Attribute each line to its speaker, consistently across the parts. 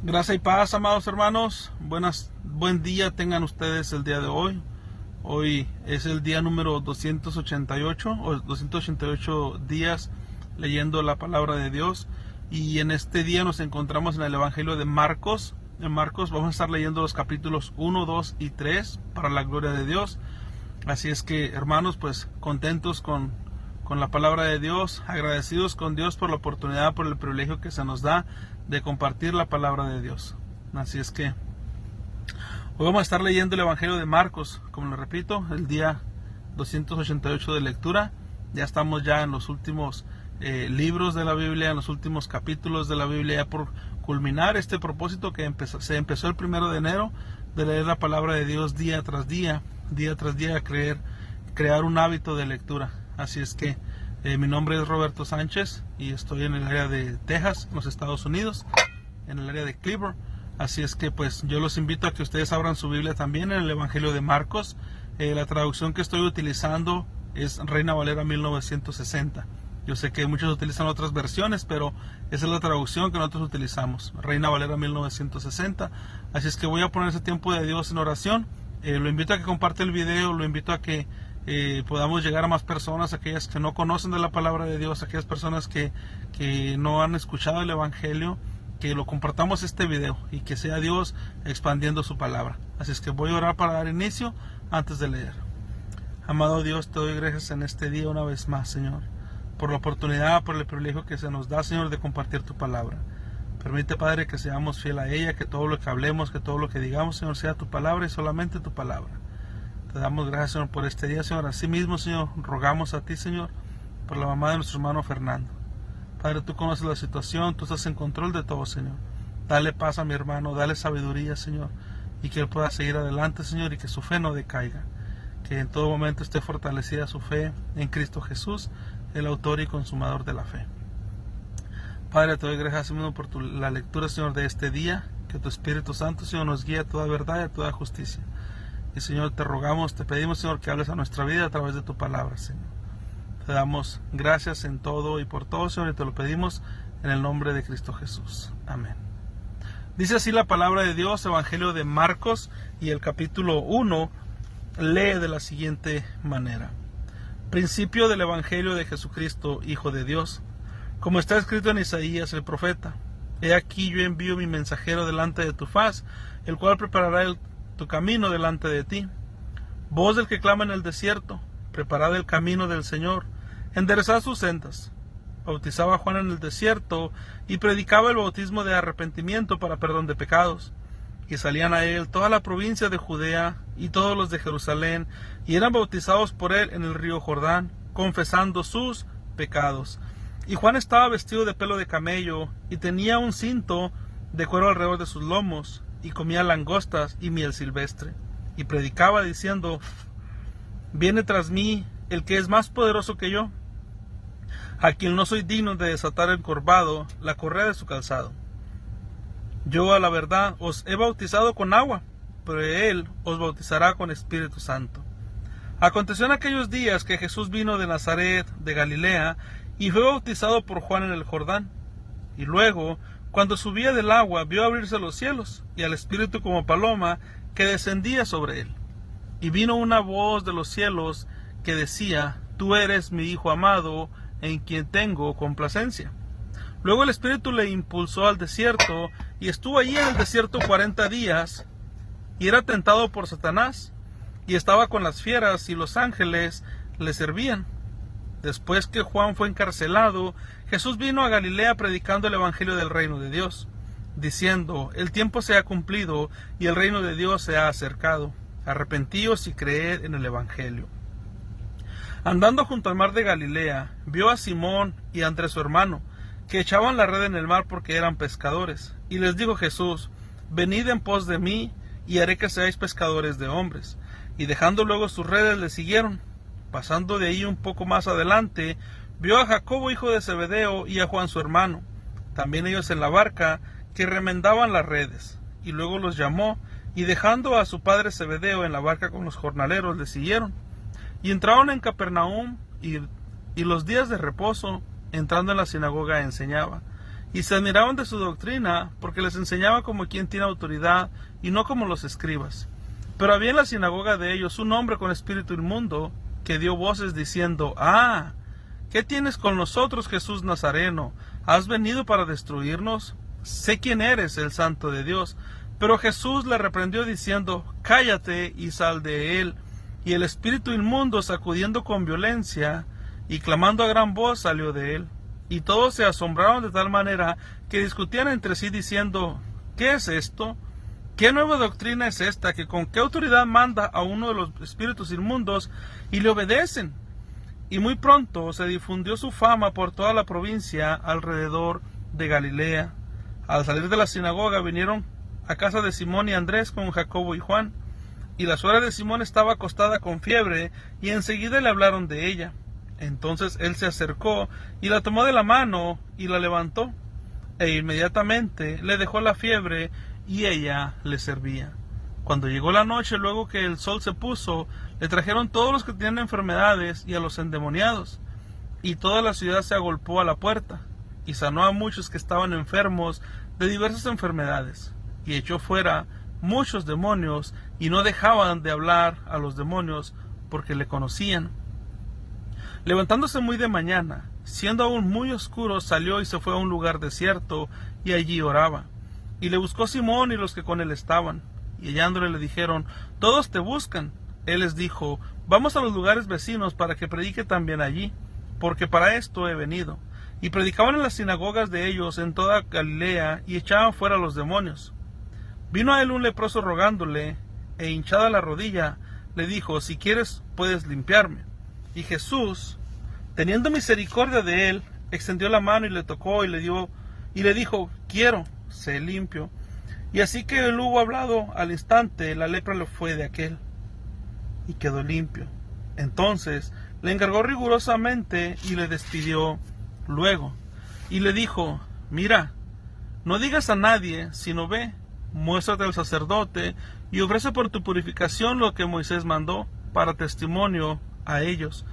Speaker 1: Gracia y paz, amados hermanos. Buen día tengan ustedes el día de hoy. Hoy es el día número 288 o 288 días leyendo la palabra de Dios. Y en este día nos encontramos en el Evangelio de Marcos. En Marcos vamos a estar leyendo los capítulos 1, 2 y 3 para la gloria de Dios. Así es que, hermanos, pues contentos con la palabra de Dios, agradecidos con Dios por la oportunidad, por el privilegio que se nos da de compartir la palabra de Dios. Así es que hoy vamos a estar leyendo el Evangelio de Marcos, como lo repito, el día 288 de lectura. Ya estamos ya en los últimos libros de la Biblia, en los últimos capítulos de la Biblia, ya por culminar este propósito que se empezó el 1 de enero, de leer la palabra de Dios día tras día, crear un hábito de lectura. Así es que mi nombre es Roberto Sánchez y estoy en el área de Texas, en los Estados Unidos, en el área de Cleveland. Así es que pues yo los invito a que ustedes abran su Biblia también en el Evangelio de Marcos. La traducción que estoy utilizando es Reina Valera 1960. Yo sé que muchos utilizan otras versiones, pero esa es la traducción que nosotros utilizamos, Reina Valera 1960. Así es que voy a poner ese tiempo de Dios en oración. Lo invito a que comparte el video, lo invito a que podamos llegar a más personas, aquellas que no conocen de la palabra de Dios, aquellas personas que no han escuchado el Evangelio, que lo compartamos este video y que sea Dios expandiendo su palabra. Así es que voy a orar para dar inicio antes de leer. Amado Dios, te doy gracias en este día una vez más, Señor, por la oportunidad, por el privilegio que se nos da, Señor, de compartir tu palabra. Permite, Padre, que seamos fieles a ella, que todo lo que hablemos, que todo lo que digamos, Señor, sea tu palabra y solamente tu palabra. Te damos gracias, Señor, por este día, Señor. Asimismo, Señor, rogamos a ti, Señor, por la mamá de nuestro hermano Fernando. Padre, tú conoces la situación, tú estás en control de todo, Señor. Dale paz a mi hermano, dale sabiduría, Señor, y que él pueda seguir adelante, Señor, y que su fe no decaiga. Que en todo momento esté fortalecida su fe en Cristo Jesús, el autor y consumador de la fe. Padre, te doy gracias, Señor, por la lectura, Señor, de este día. Que tu Espíritu Santo, Señor, nos guíe a toda verdad y a toda justicia. Y, Señor, te rogamos, te pedimos, Señor, que hables a nuestra vida a través de tu palabra, Señor. Te damos gracias en todo y por todo, Señor, y te lo pedimos en el nombre de Cristo Jesús. Amén. Dice así la palabra de Dios, Evangelio de Marcos, y el capítulo 1 lee de la siguiente manera. Principio del Evangelio de Jesucristo, Hijo de Dios. Como está escrito en Isaías el profeta: He aquí yo envío mi mensajero delante de tu faz, el cual preparará tu camino delante de ti. Voz del que clama en el desierto: preparad el camino del Señor, enderezad sus sendas. Bautizaba Juan en el desierto y predicaba el bautismo de arrepentimiento para perdón de pecados. Y salían a él toda la provincia de Judea y todos los de Jerusalén, y eran bautizados por él en el río Jordán, confesando sus pecados. Y Juan estaba vestido de pelo de camello, y tenía un cinto de cuero alrededor de sus lomos, y comía langostas y miel silvestre. Y predicaba diciendo: Viene tras mí el que es más poderoso que yo, a quien no soy digno de desatar encorvado la correa de su calzado. Yo, a la verdad, os he bautizado con agua, pero él os bautizará con Espíritu Santo. Aconteció en aquellos días que Jesús vino de Nazaret, de Galilea, y fue bautizado por Juan en el Jordán. Y luego, cuando subía del agua, vio abrirse los cielos, y al Espíritu como paloma, que descendía sobre él. Y vino una voz de los cielos que decía: Tú eres mi Hijo amado, en quien tengo complacencia. Luego el Espíritu le impulsó al desierto, y estuvo allí en el desierto 40 días, y era tentado por Satanás, y estaba con las fieras, y los ángeles le servían. Después que Juan fue encarcelado, Jesús vino a Galilea predicando el Evangelio del reino de Dios, diciendo: El tiempo se ha cumplido, y el reino de Dios se ha acercado. Arrepentíos y creed en el Evangelio. Andando junto al mar de Galilea, vio a Simón y a Andrés su hermano, que echaban la red en el mar porque eran pescadores. Y les dijo Jesús: Venid en pos de mí, y haré que seáis pescadores de hombres. Y dejando luego sus redes, le siguieron. Pasando de ahí un poco más adelante, vio a Jacobo hijo de Zebedeo y a Juan su hermano, también ellos en la barca, que remendaban las redes. Y luego los llamó, y dejando a su padre Zebedeo en la barca con los jornaleros, le siguieron. Y entraron en Capernaum, y los días de reposo, entrando en la sinagoga, enseñaba. y se admiraban de su doctrina, porque les enseñaba como quien tiene autoridad, y no como los escribas. Pero había en la sinagoga de ellos un hombre con espíritu inmundo, que dio voces diciendo: «Ah, ¿qué tienes con nosotros, Jesús Nazareno? ¿Has venido para destruirnos? Sé quién eres, el Santo de Dios». Pero Jesús le reprendió diciendo: «Cállate y sal de él». Y el espíritu inmundo, sacudiendo con violencia y clamando a gran voz, salió de él. Y todos se asombraron de tal manera que discutían entre sí diciendo: «¿Qué es esto? ¿Qué nueva doctrina es esta, que con qué autoridad manda a uno de los espíritus inmundos y le obedecen?». Y muy pronto se difundió su fama por toda la provincia alrededor de Galilea. Al salir de la sinagoga vinieron a casa de Simón y Andrés con Jacobo y Juan. Y la suegra de Simón estaba acostada con fiebre, y enseguida le hablaron de ella. Entonces él se acercó y la tomó de la mano y la levantó, e inmediatamente le dejó la fiebre, y ella le servía. Cuando llegó la noche, luego que el sol se puso, le trajeron todos los que tenían enfermedades y a los endemoniados, y toda la ciudad se agolpó a la puerta, y sanó a muchos que estaban enfermos de diversas enfermedades, y echó fuera muchos demonios, y no dejaban de hablar a los demonios, porque le conocían. Levantándose muy de mañana, siendo aún muy oscuro, salió y se fue a un lugar desierto, y allí oraba. Y le buscó Simón y los que con él estaban, y hallándole le dijeron: «Todos te buscan». Él les dijo: «Vamos a los lugares vecinos para que predique también allí, porque para esto he venido». Y predicaban en las sinagogas de ellos en toda Galilea, y echaban fuera los demonios. Vino a él un leproso rogándole, e hinchada la rodilla, le dijo: «Si quieres, puedes limpiarme». Y Jesús, teniendo misericordia de él, extendió la mano y le tocó, y le dijo: «Quiero, sé limpio». Y así que él hubo hablado, al instante la lepra le fue de aquel, y quedó limpio. Entonces le encargó rigurosamente, y le despidió luego. Y le dijo: «Mira, no digas a nadie, sino ve, muéstrate al sacerdote, y ofrece por tu purificación lo que Moisés mandó, para testimonio a ellos».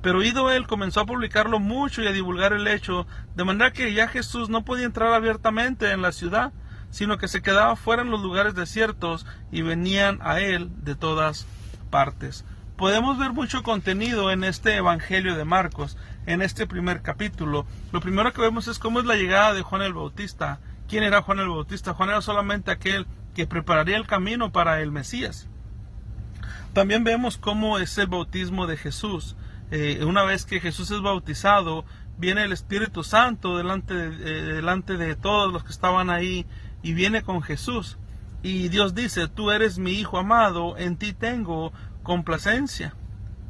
Speaker 1: Pero ido él, comenzó a publicarlo mucho y a divulgar el hecho, de manera que ya Jesús no podía entrar abiertamente en la ciudad, sino que se quedaba fuera en los lugares desiertos, y venían a él de todas partes. Podemos ver mucho contenido en este Evangelio de Marcos, en este primer capítulo. Lo primero que vemos es cómo es la llegada de Juan el Bautista. ¿Quién era Juan el Bautista? Juan era solamente aquel que prepararía el camino para el Mesías. También vemos cómo es el bautismo de Jesús. Una vez que Jesús es bautizado, viene el Espíritu Santo delante de todos los que estaban ahí, y viene con Jesús. Y Dios dice: «Tú eres mi Hijo amado, en ti tengo complacencia».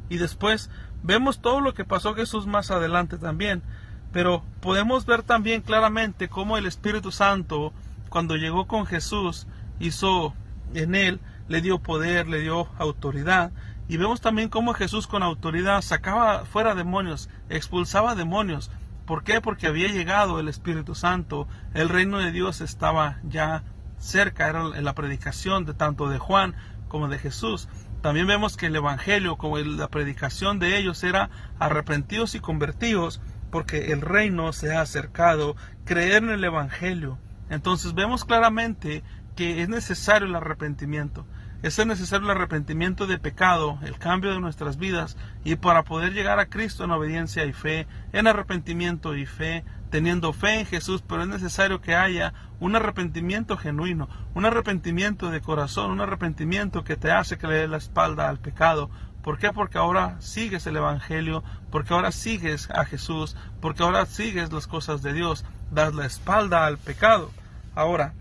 Speaker 1: Y después vemos todo lo que pasó Jesús más adelante también. Pero podemos ver también claramente cómo el Espíritu Santo, cuando llegó con Jesús, hizo en él, le dio poder, le dio autoridad. Y vemos también cómo Jesús con autoridad sacaba fuera demonios, expulsaba demonios. ¿Por qué? Porque había llegado el Espíritu Santo, el reino de Dios estaba ya cerca, era la predicación de tanto de Juan como de Jesús. También vemos que el Evangelio, como la predicación de ellos, era arrepentidos y convertidos, porque el reino se ha acercado, creer en el Evangelio. Entonces vemos claramente que es necesario el arrepentimiento. Es necesario el arrepentimiento de pecado, el cambio de nuestras vidas, y para poder llegar a Cristo en obediencia y fe, en arrepentimiento y fe, teniendo fe en Jesús. Pero es necesario que haya un arrepentimiento genuino, un arrepentimiento de corazón, un arrepentimiento que te hace que le dé la espalda al pecado. ¿Por qué? Porque ahora sigues el Evangelio, porque ahora sigues a Jesús, porque ahora sigues las cosas de Dios, das la espalda al pecado. Ahora,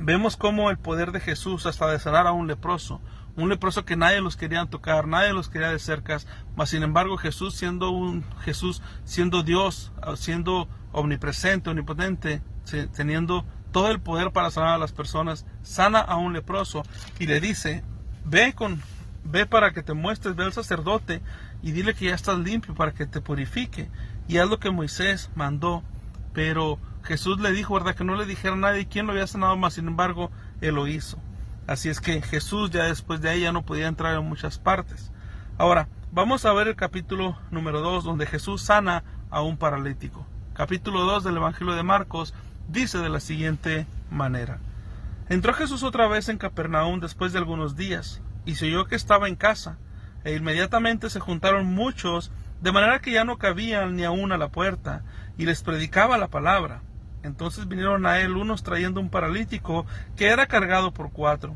Speaker 1: vemos cómo el poder de Jesús hasta de sanar a un leproso que nadie los quería tocar, nadie los quería de cerca, mas sin embargo Jesús siendo Dios, siendo omnipresente, omnipotente, teniendo todo el poder para sanar a las personas, sana a un leproso y le dice: ve para que te muestres, ve al sacerdote y dile que ya estás limpio para que te purifique, y haz lo que Moisés mandó. Pero Jesús le dijo, ¿verdad?, que no le dijera a nadie quién lo había sanado, mas sin embargo él lo hizo. Así es que Jesús ya después de ahí ya no podía entrar en muchas partes. Ahora, vamos a ver el capítulo número 2, donde Jesús sana a un paralítico. capítulo 2 del Evangelio de Marcos, dice de la siguiente manera: Entró Jesús otra vez en Capernaum después de algunos días, y se oyó que estaba en casa, e inmediatamente se juntaron muchos, de manera que ya no cabían ni aún a la puerta, y les predicaba la palabra. Entonces vinieron a él unos trayendo un paralítico que era cargado por 4.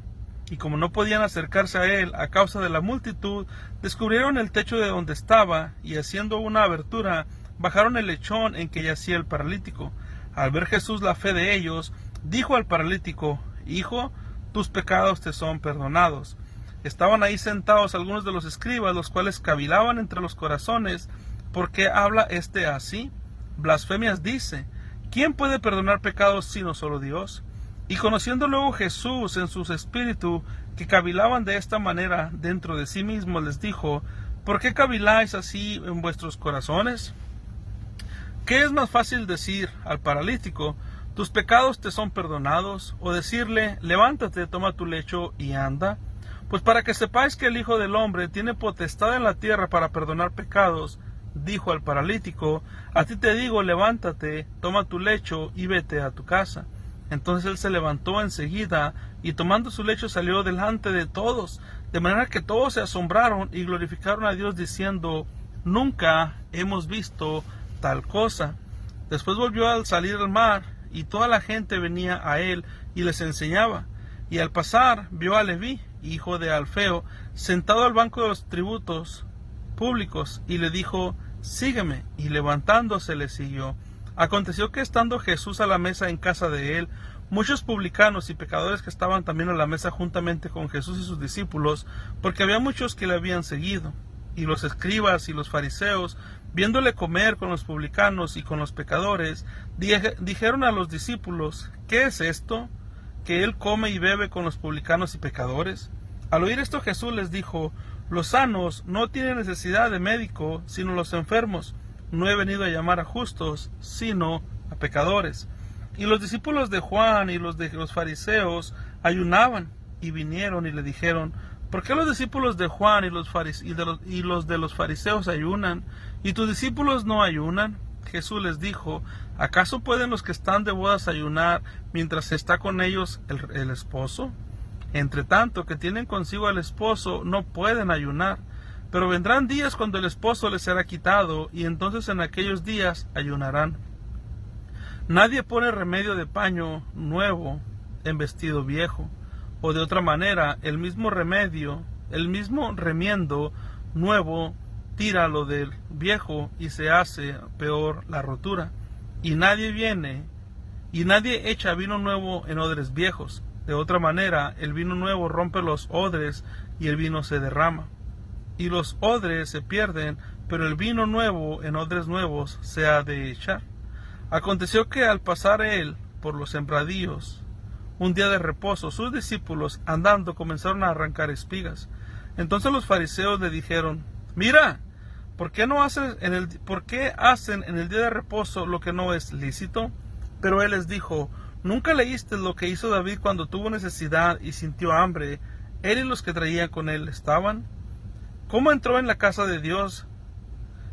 Speaker 1: Y como no podían acercarse a él a causa de la multitud, descubrieron el techo de donde estaba, y haciendo una abertura, bajaron el lechón en que yacía el paralítico. Al ver Jesús la fe de ellos, dijo al paralítico: Hijo, tus pecados te son perdonados. Estaban ahí sentados algunos de los escribas, los cuales cavilaban entre los corazones: ¿por qué habla este así? Blasfemias dice. ¿Quién puede perdonar pecados sino solo Dios? Y conociendo luego Jesús en su espíritu que cavilaban de esta manera dentro de sí mismo, les dijo: ¿por qué caviláis así en vuestros corazones? ¿Qué es más fácil decir al paralítico: tus pecados te son perdonados, o decirle: levántate, toma tu lecho y anda? Pues para que sepáis que el Hijo del Hombre tiene potestad en la tierra para perdonar pecados, dijo al paralítico: a ti te digo, levántate, toma tu lecho y vete a tu casa. Entonces él se levantó enseguida, y tomando su lecho salió delante de todos, de manera que todos se asombraron y glorificaron a Dios diciendo: nunca hemos visto tal cosa. Después volvió al salir al mar, y toda la gente venía a él y les enseñaba. Y al pasar vio a Leví, hijo de Alfeo, sentado al banco de los tributos públicos, y le dijo: sígueme, y levantándose le siguió. Aconteció que estando Jesús a la mesa en casa de él, muchos publicanos y pecadores que estaban también a la mesa juntamente con Jesús y sus discípulos, porque había muchos que le habían seguido. Y los escribas y los fariseos, viéndole comer con los publicanos y con los pecadores, dijeron a los discípulos: ¿qué es esto, que él come y bebe con los publicanos y pecadores? Al oír esto Jesús les dijo: los sanos no tienen necesidad de médico, sino los enfermos. No he venido a llamar a justos, sino a pecadores. Y los discípulos de Juan y los de los fariseos ayunaban, y vinieron y le dijeron: ¿por qué los discípulos de Juan y los de los fariseos ayunan, y tus discípulos no ayunan? Jesús les dijo: ¿acaso pueden los que están de bodas ayunar mientras está con ellos el esposo? Entre tanto que tienen consigo al esposo, no pueden ayunar. Pero vendrán días cuando el esposo les será quitado, y entonces en aquellos días ayunarán. Nadie pone remedio de paño nuevo en vestido viejo, o de otra manera el mismo remiendo nuevo tira lo del viejo, y se hace peor la rotura. Y nadie echa vino nuevo en odres viejos. De otra manera el vino nuevo rompe los odres, y el vino se derrama, y los odres se pierden, pero el vino nuevo en odres nuevos se ha de echar. Aconteció que al pasar él por los sembradíos, un día de reposo, sus discípulos andando comenzaron a arrancar espigas. Entonces los fariseos le dijeron: mira, ¿por qué hacen en el día de reposo lo que no es lícito? Pero él les dijo: ¿nunca leíste lo que hizo David cuando tuvo necesidad y sintió hambre? Él y los que traían con él estaban. ¿Cómo entró en la casa de Dios,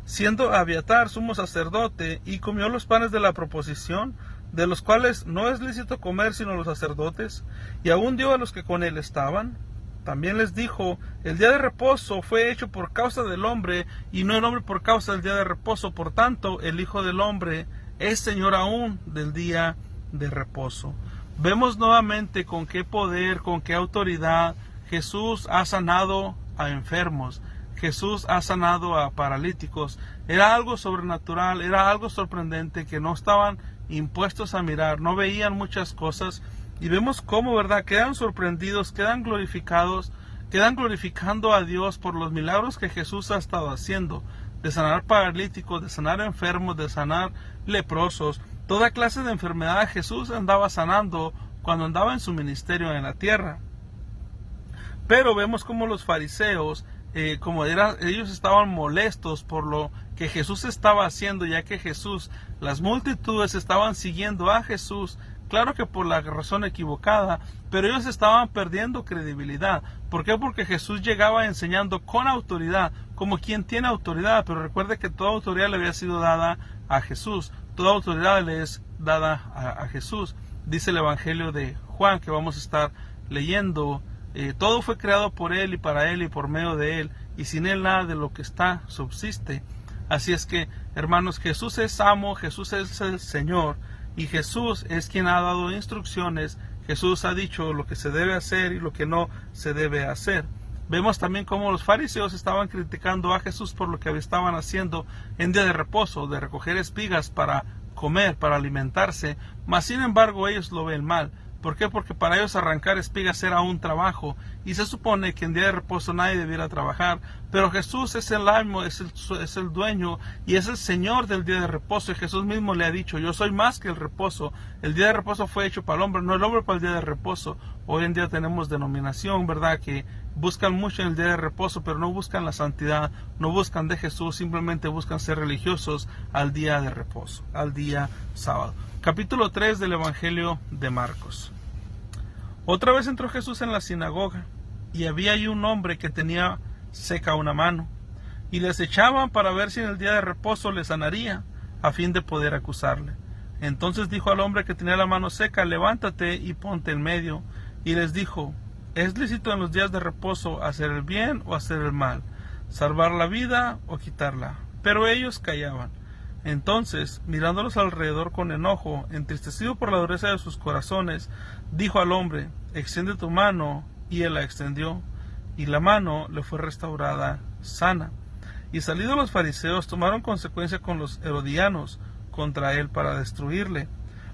Speaker 1: siendo Abiatar sumo sacerdote, y comió los panes de la proposición, de los cuales no es lícito comer sino los sacerdotes, y aún dio a los que con él estaban? También les dijo: el día de reposo fue hecho por causa del hombre, y no el hombre por causa del día de reposo. Por tanto, el Hijo del Hombre es Señor aún del día de reposo. Vemos nuevamente con qué poder, con qué autoridad Jesús ha sanado a enfermos. Jesús ha sanado a paralíticos. Era algo sobrenatural, era algo sorprendente que no estaban impuestos a mirar, no veían muchas cosas, y vemos cómo, ¿verdad?, quedan sorprendidos, quedan glorificados, quedan glorificando a Dios por los milagros que Jesús ha estado haciendo, de sanar paralíticos, de sanar enfermos, de sanar leprosos. Toda clase de enfermedad Jesús andaba sanando cuando andaba en su ministerio en la tierra. Pero vemos como los fariseos, ellos estaban molestos por lo que Jesús estaba haciendo, ya que las multitudes estaban siguiendo a Jesús, claro que por la razón equivocada, pero ellos estaban perdiendo credibilidad. ¿Por qué? Porque Jesús llegaba enseñando con autoridad, como quien tiene autoridad, pero recuerde que toda autoridad le había sido dada a Jesús. toda autoridad le es dada a Jesús. Dice el Evangelio de Juan, que vamos a estar leyendo, todo fue creado por Él y para Él y por medio de Él, y sin Él nada de lo que está subsiste. Así es que, hermanos, Jesús es amo, Jesús es el Señor, y Jesús es quien ha dado instrucciones. Jesús ha dicho lo que se debe hacer y lo que no se debe hacer. Vemos también cómo los fariseos estaban criticando a Jesús por lo que estaban haciendo en día de reposo, de recoger espigas para comer, para alimentarse, mas sin embargo ellos lo ven mal. ¿Por qué? Porque para ellos arrancar espigas era un trabajo, y se supone que en día de reposo nadie debiera trabajar, pero Jesús es el amo, es el dueño y es el Señor del día de reposo, y Jesús mismo le ha dicho: yo soy más que el reposo. El día de reposo fue hecho para el hombre, no el hombre para el día de reposo. Hoy en día tenemos denominación, ¿verdad?, que buscan mucho en el día de reposo, pero no buscan la santidad, no buscan de Jesús, simplemente buscan ser religiosos al día de reposo, al día sábado. Capítulo 3 del Evangelio de Marcos. Otra vez entró Jesús en la sinagoga, y había allí un hombre que tenía seca una mano, y les echaban para ver si en el día de reposo le sanaría, a fin de poder acusarle. Entonces dijo al hombre que tenía la mano seca: levántate y ponte en medio. Y les dijo: ¿es lícito en los días de reposo hacer el bien o hacer el mal, salvar la vida o quitarla? Pero ellos callaban. Entonces, mirándolos alrededor con enojo, entristecido por la dureza de sus corazones, dijo al hombre: extiende tu mano. Y él la extendió, y la mano le fue restaurada sana. Y salidos los fariseos, tomaron consecuencia con los herodianos contra él para destruirle.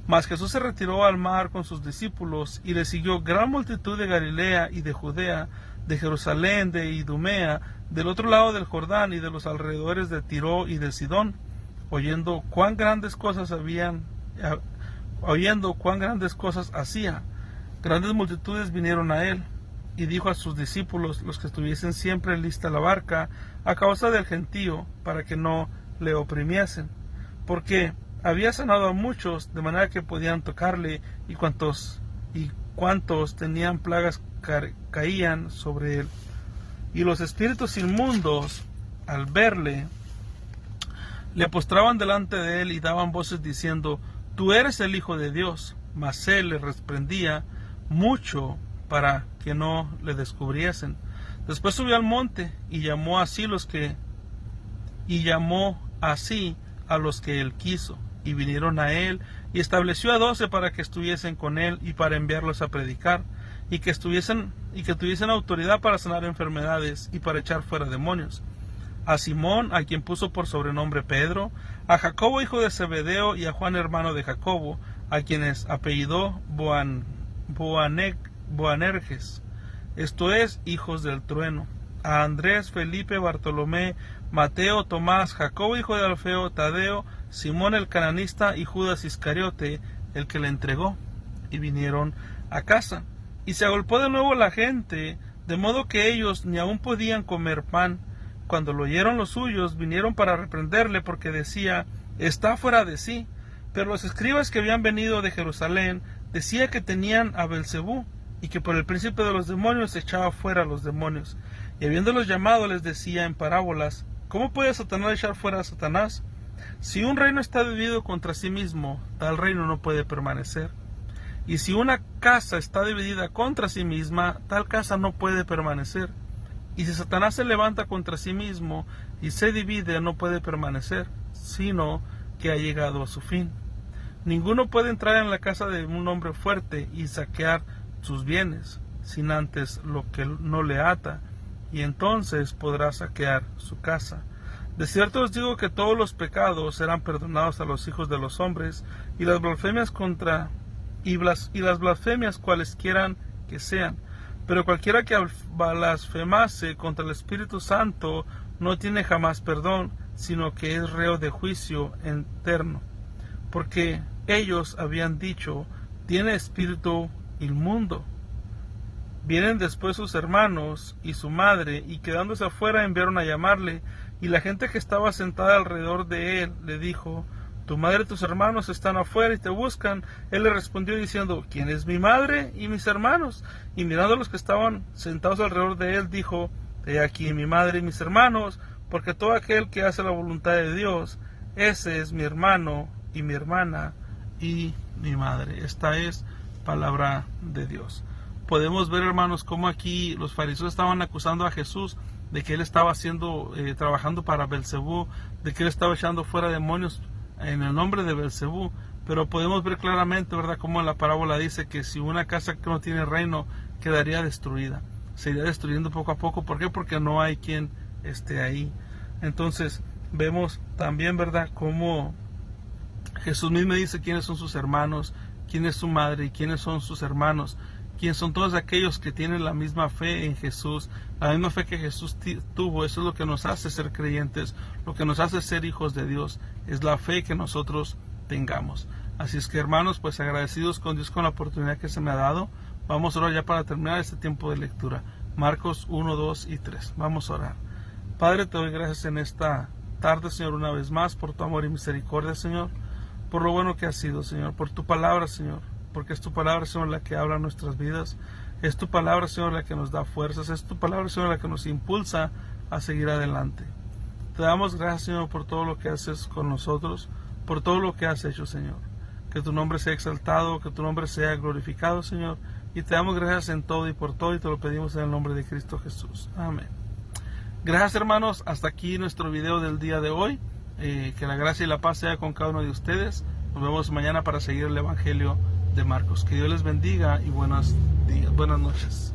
Speaker 1: Mas Jesús se retiró al mar con sus discípulos, y le siguió gran multitud de Galilea y de Judea, de Jerusalén, de Idumea, del otro lado del Jordán y de los alrededores de Tiro y de Sidón, oyendo cuán grandes cosas hacía. Grandes multitudes vinieron a él, y dijo a sus discípulos: los que estuviesen siempre lista la barca a causa del gentío, para que no le oprimiesen, porque había sanado a muchos, de manera que podían tocarle, y cuantos tenían plagas caían sobre él. Y los espíritus inmundos, al verle, le postraban delante de él y daban voces diciendo: tú eres el Hijo de Dios. Mas él les reprendía mucho para que no le descubriesen. Después subió al monte y llamó así a los que él quiso, y vinieron a él, y estableció a 12 para que estuviesen con él y para enviarlos a predicar, y que tuviesen autoridad para sanar enfermedades y para echar fuera demonios. A Simón, a quien puso por sobrenombre Pedro, a Jacobo hijo de Zebedeo y a Juan hermano de Jacobo, a quienes apellidó Boanerges, esto es, hijos del trueno, a Andrés, Felipe, Bartolomé, Mateo, Tomás, Jacobo hijo de Alfeo, Tadeo, Simón el cananista y Judas Iscariote, el que le entregó. Y vinieron a casa. Y se agolpó de nuevo la gente, de modo que ellos ni aun podían comer pan. Cuando lo oyeron los suyos, vinieron para reprenderle, porque decía: está fuera de sí. Pero los escribas que habían venido de Jerusalén decía que tenían a Belcebú, y que por el príncipe de los demonios echaba fuera a los demonios. Y habiéndolos llamado, les decía en parábolas: ¿cómo puede Satanás echar fuera a Satanás? Si un reino está dividido contra sí mismo, tal reino no puede permanecer. Y si una casa está dividida contra sí misma, tal casa no puede permanecer. Y si Satanás se levanta contra sí mismo y se divide, no puede permanecer, sino que ha llegado a su fin. Ninguno puede entrar en la casa de un hombre fuerte y saquear sus bienes, sin antes lo que no le ata, y entonces podrá saquear su casa. De cierto os digo que todos los pecados serán perdonados a los hijos de los hombres, y las blasfemias cualesquieran que sean. Pero cualquiera que blasfemase contra el Espíritu Santo no tiene jamás perdón, sino que es reo de juicio eterno. Porque ellos habían dicho: tiene espíritu inmundo. Vienen después sus hermanos y su madre, y quedándose afuera enviaron a llamarle, y la gente que estaba sentada alrededor de él le dijo: tu madre y tus hermanos están afuera y te buscan. Él le respondió diciendo: ¿quién es mi madre y mis hermanos? Y mirando a los que estaban sentados alrededor de él, dijo: he aquí mi madre y mis hermanos, porque todo aquel que hace la voluntad de Dios, ese es mi hermano y mi hermana y mi madre. Esta es palabra de Dios. Podemos ver, hermanos, cómo aquí los fariseos estaban acusando a Jesús de que él estaba trabajando para Belcebú, de que él estaba echando fuera demonios en el nombre de Belcebú. Pero podemos ver claramente, ¿verdad?, cómo la parábola dice que si una casa que no tiene reino quedaría destruida, se iría destruyendo poco a poco. ¿Por qué? Porque no hay quien esté ahí. Entonces vemos también, ¿verdad?, cómo Jesús mismo dice quiénes son sus hermanos, quién es su madre y quiénes son sus hermanos, quiénes son todos aquellos que tienen la misma fe en Jesús, la misma fe que Jesús tuvo. Eso es lo que nos hace ser creyentes, lo que nos hace ser hijos de Dios, es la fe que nosotros tengamos. Así es que, hermanos, pues agradecidos con Dios con la oportunidad que se me ha dado. Vamos a orar ya para terminar este tiempo de lectura. Marcos 1, 2 y 3. Vamos a orar. Padre, te doy gracias en esta tarde, Señor, una vez más, por tu amor y misericordia, Señor, por lo bueno que has sido, Señor, por tu palabra, Señor, porque es tu palabra, Señor, la que habla nuestras vidas. Es tu palabra, Señor, la que nos da fuerzas. Es tu palabra, Señor, la que nos impulsa a seguir adelante. Te damos gracias, Señor, por todo lo que haces con nosotros, por todo lo que has hecho, Señor. Que tu nombre sea exaltado, que tu nombre sea glorificado, Señor. Y te damos gracias en todo y por todo, y te lo pedimos en el nombre de Cristo Jesús. Amén. Gracias, hermanos. Hasta aquí nuestro video del día de hoy. Que la gracia y la paz sea con cada uno de ustedes. Nos vemos mañana para seguir el Evangelio de Marcos. Que Dios les bendiga y buenas noches.